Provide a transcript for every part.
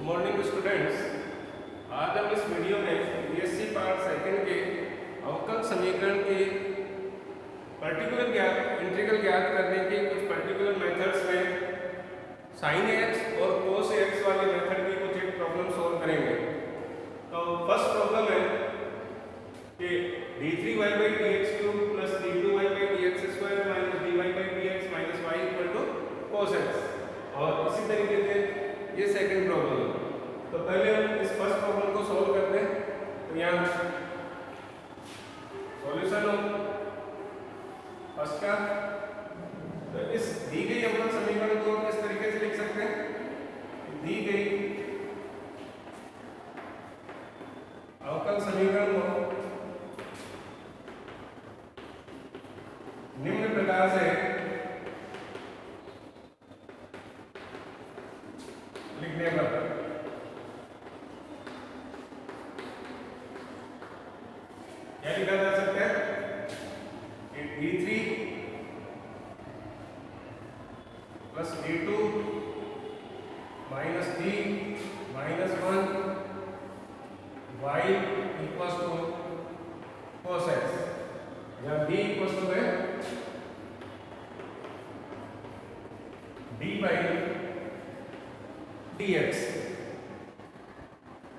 Morning students, आज हम इस वीडियो में बीएससी पार्ट सेकंड के अवकल समीकरण के इंटीग्रल ज्ञात करने के कुछ पर्टिकुलर मेथड्स में साइन एक्स और कोस एक्स वाले मेथड की कुछ एक प्रॉब्लम सॉल्व करेंगे। तो फर्स्ट प्रॉब्लम है कि d3y/dx³ + d2y/dx² - dy/dx - y = cos x। और इसी तरीके से ये सेकंड प्रॉब्लम है। तो पहले हम इस फर्स्ट प्रॉब्लम को सॉल्व करते हैं। तो यहाँ सॉल्यूशन हो फर्स्ट का, तो इस दी गई अवकल समीकरण को हम इस तरीके से लिख सकते हैं। दी गई अवकल समीकरण को निम्न प्रकार से लिखने पर क्या लिखा जा सकता है कि d3 + d2 - d - 1 y = cos x, या d = है d/dx।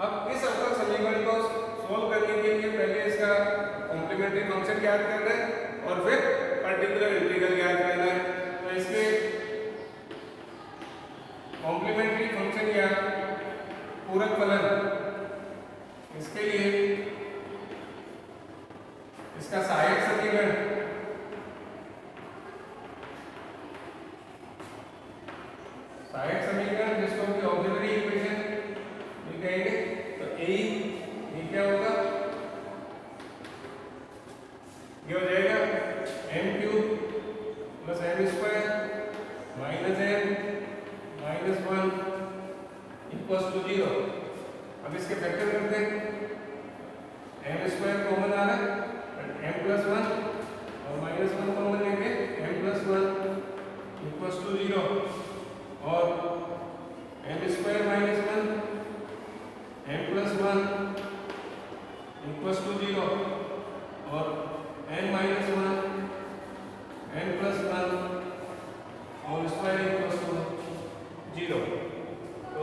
अब इस अवकल समीकरण को सोल्व करने के लिए पहले इसका कॉम्प्लीमेंट्री फंक्शन ज्ञात करना है और फिर पर्टिकुलर इंटीग्रल ज्ञात करना है। तो इसके कॉम्प्लीमेंट्री फंक्शन या पूरक फलन, इसके लिए इसका सहायक समीकरण जिसको हम ऑक्सिलरी इक्वेशन कहेंगे। तो ये क्या होगा, ये हो जाएगा m³ + m² - m - 1 = 0। अब इसके फैक्टर करते हैं। m² कॉमन आ रहा है, m+1 और -1 कॉमन लेंगे, m+1 = 0 और m² - 1 m+1 = 0 और n - 1 n+1 होल स्क्वायर = 0। तो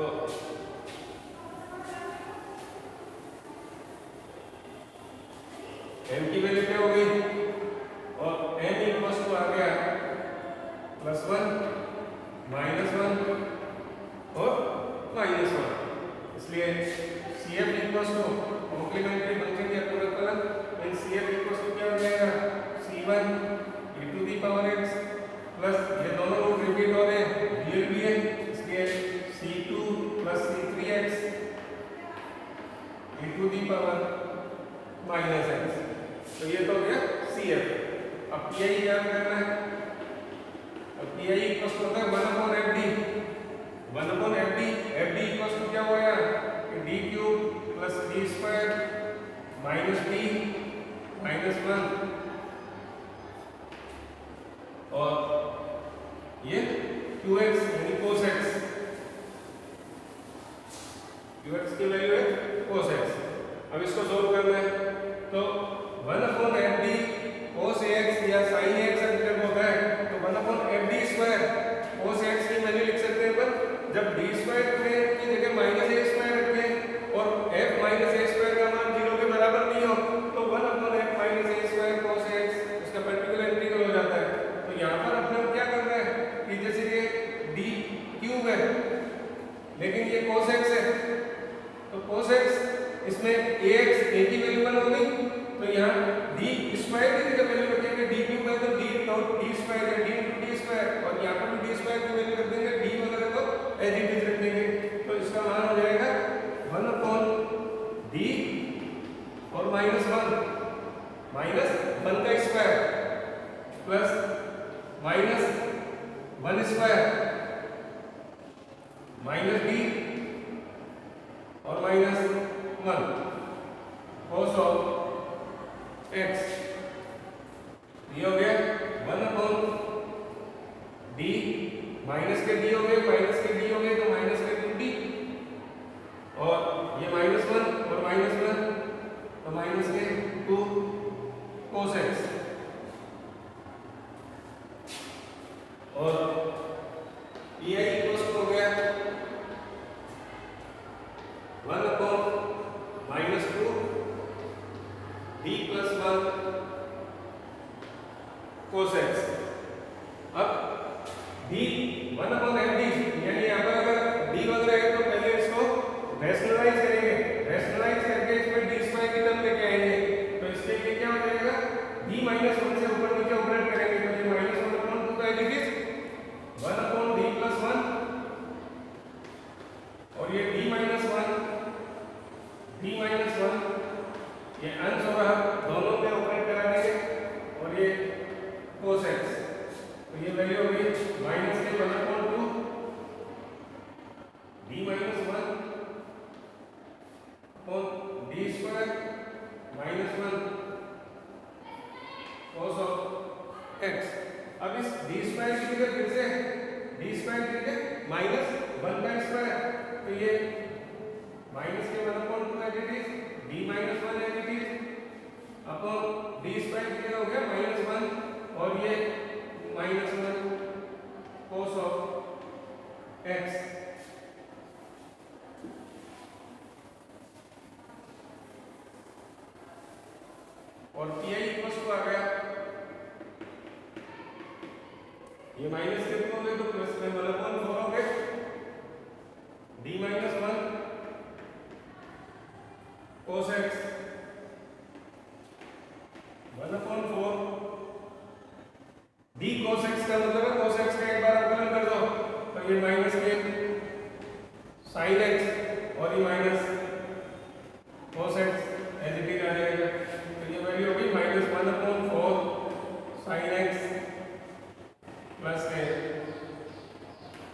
m की वैल्यू क्या हो गई और n = आ गया +1 -1 और -1। इसलिए CF = कॉम्प्लीमेंट्री फंक्शन या पूरक फलन, CF = क्या हो जाएगा C1 e⁻x प्लस ये दोनों रूट रिपीट हो रहे हैं, रियल भी है, इसलिए C2 + C3x e⁻−x। तो ये तो हो गया CF। अब PI ज्ञात करना है। अब PI = होता है 1/FD। 1/FD, FD = क्या हो गया कि d³ + d² - d - 1 और ये qx यानी cos x। qx की वैल्यू है cos x। अब इसको सोल्व करना है। तो 1/FD cos ax या sin ax जब होता है तो 1/FD² cos x की वैल्यू लिख सकते हैं पर जब d² की जगह -a² रखें और f - a² का मान 0 के बराबर नहीं हो तो 1/f - a² cos x उसका पर्टिकुलर इंटीग्रल हो जाता है। तो यहाँ पर अपने क्या करना है कि जैसे ये d³ है लेकिन ये cos x है, तो cos x इसमें ax a की वैल्यू 1 हो गई, तो यहाँ d² की जगह वैल्यू रखेंगे d³ है तो d² या d/d², और यहाँ पर भी d² की वैल्यू रख देंगे, d वगैरह तो एज इट इज रख देंगे। तो इसका मान हो जाएगा 1/d और -1 -1² प्लस -1² -d और -1 cos x। ये हो गया 1/d, माइनस के d हो गए, तो माइनस के 2d 1 cos x। अब d 1/fd, यानी यहाँ पर अगर d वगैरह है तो पहले इसको रैशनलाइज करेंगे, रैशनलाइज करके इसमें d स्क्वायर की टर्म लेके आएंगे। तो इसके लिए क्या हो जाएगा, d -1 से ऊपर नीचे ऑपरेट करेंगे तो ये -1/2 का इट इज 1/d+1 और ये d -1 ये अंश और हर दोनों में ऑपरेट करा देंगे और ये cos x, तो ये वैल्यू होगी -1/2 d -1 और d square -1 cos of x। अब इस d स्क्वायर की जगह फिर से d स्क्वायर की जगह -1 का स्क्वायर, तो ये -1/2 का इट इज d -1 है it is upon d square की जगह हो गया -1 और ये -1 cos of x। और pi इक्वल्स टू आ गया, ये माइनस के थ्रू हो गए तो प्लस में 1/4 हो गए d -1 cos x 1/4 d cos x का मतलब है cos x का एक बार अवकलन कर दो तो ये माइनस के sin x और ये minus cos x as it is आ जाएगा। तो ये वैल्यू होगी -1/4 sin x प्लस के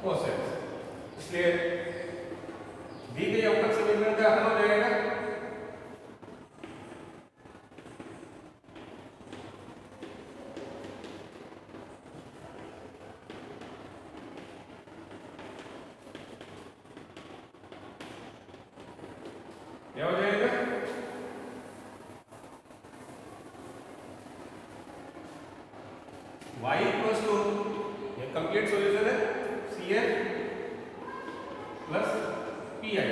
cos x। इसलिए दी गई अवकल समीकरण का हल हो जाएगा क्या हो जाएगा, y इक्वल्स टू, ये कंप्लीट सॉल्यूशन है CF प्लस PI।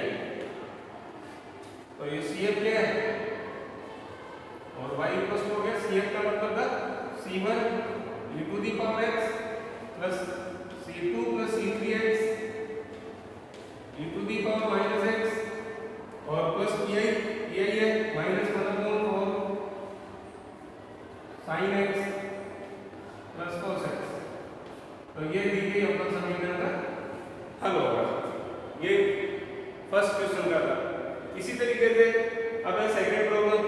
तो ये CF क्या है और y इक्वल्स टू हो गया CF का मतलब था C1 e⁻x plus C2 plus C3x e⁻−x और प्लस PI है -1/4 sin x plus cos x। तो ये दी गई अवकल समीकरण का हल होगा। ये फर्स्ट क्वेश्चन का था। इसी तरीके से अब है सेकंड प्रॉब्लम,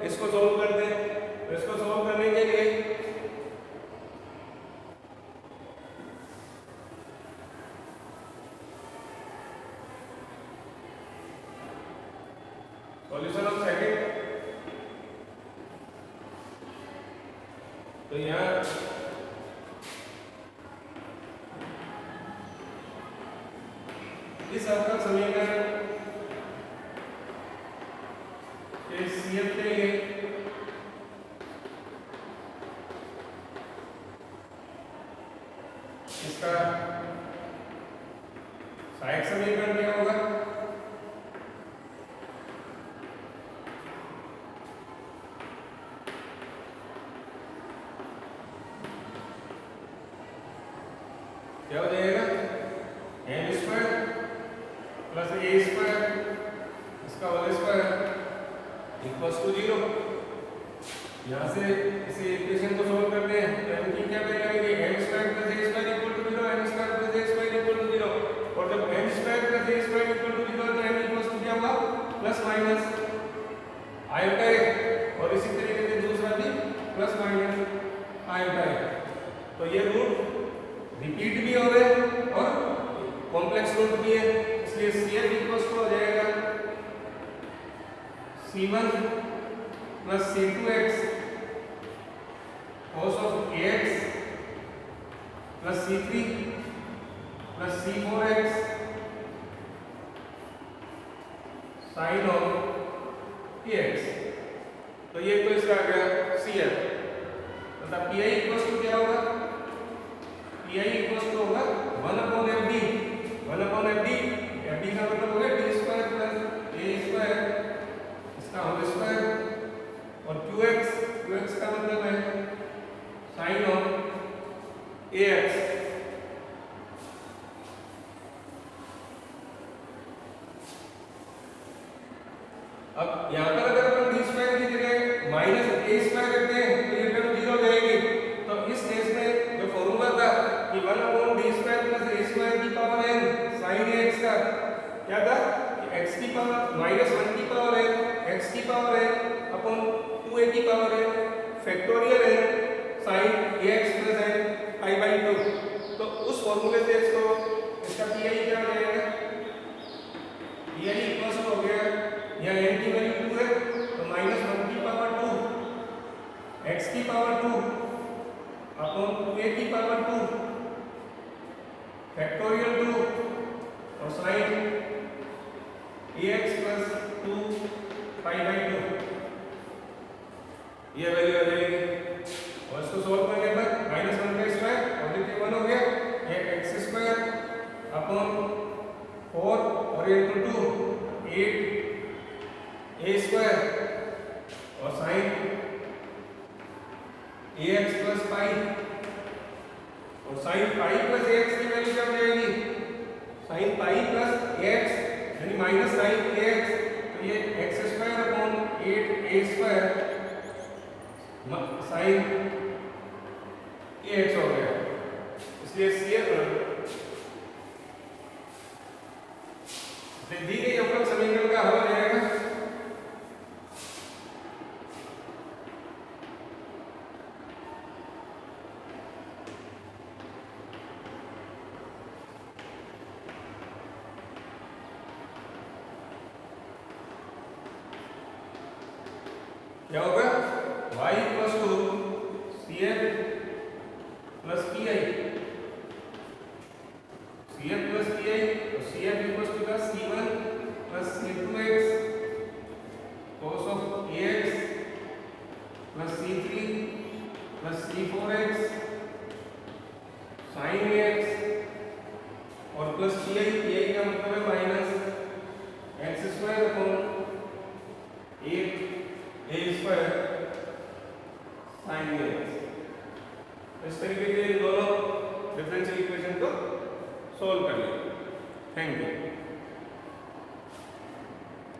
इसको सॉल्व करते हैं। तो इसको सॉल्व करने के लिए सॉल्यूशन ऑफ सेकंड, तो यहाँ इस अवकल समीकरण के CF के लिए इसका सहायक समीकरण क्या होगा, क्या हो जाएगा m² प्लस a² इसका होल स्क्वायर इक्वल्स टू 0। यहाँ से इसे इक्वेशन को सॉल्व करते हैं तो m की क्या वैल्यू आएगी, m² plus a² equal to 0, m² plus a² equal to 0। और जब m² plus a² equal to 0 तो m इक्वल्स टू क्या हुआ, प्लस माइनस आयोटा है और इसी तरीके से दूसरा भी प्लस माइनस आयोटा है। तो ये रूट रिपीट भी हो गए और कॉम्प्लेक्स रूट भी है, इसलिए CF इक्वल्स टू हो जाएगा C1 plus C2x cos of ax plus C3 plus C4x sin of ax। तो ये तो इसका आ गया CF। मतलब PI इक्वल्स टू क्या होगा, PI इक्वल्स टू होगा 1/FD। 1/FD, FD का मतलब हो गया d² प्लस a², इसका होल स्क्वायर और QX अब यहाँ पर अगर अपन डी स्क्वायर की जगह माइनस ए स्क्वायर रखते हैं तो ये टर्म जीरो हो जाएगी। तो इस केस में जो फॉर्मूला था कि 1/d स्क्वायर प्लस ए स्क्वायर की पावर n sin x का क्या था कि x की पावर माइनस 1 की पावर n x की पावर n अपॉन 2a की power n factorial n sin ax plus n pi by 2। तो उस फॉर्मूले से इसको इसका pi क्या हो जाएगा, pi इक्वल्स हो गया यहाँ n की वैल्यू 2 है तो माइनस 1 की पावर 2 x की पावर 2 अपॉन 2a की पावर 2 फैक्टोरियल 2 और sin ax plus 2 pi by 2 ये वैल्यू आ जाएगी। और इसको सॉल्व करने पर माइनस 1 का स्क्वायर पॉजिटिव 1 हो गया, ये एक्स स्क्वायर अपॉन 4 और ये इनटू 2 8 ए स्क्वायर और साइन ए एक्स प्लस पाई और साइन पाई प्लस ए एक्स की वैल्यू क्या हो जाएगी, साइन पाई प्लस ए एक्स यानी माइनस साइन ए एक्स, तो ये एक्स स्क्वायर अपॉन 8 ए स्क्वायर साइन ए एक्स हो गया। इसलिए दी गई अवकल समीकरण का हल रहेगा क्या होगा y equals to C F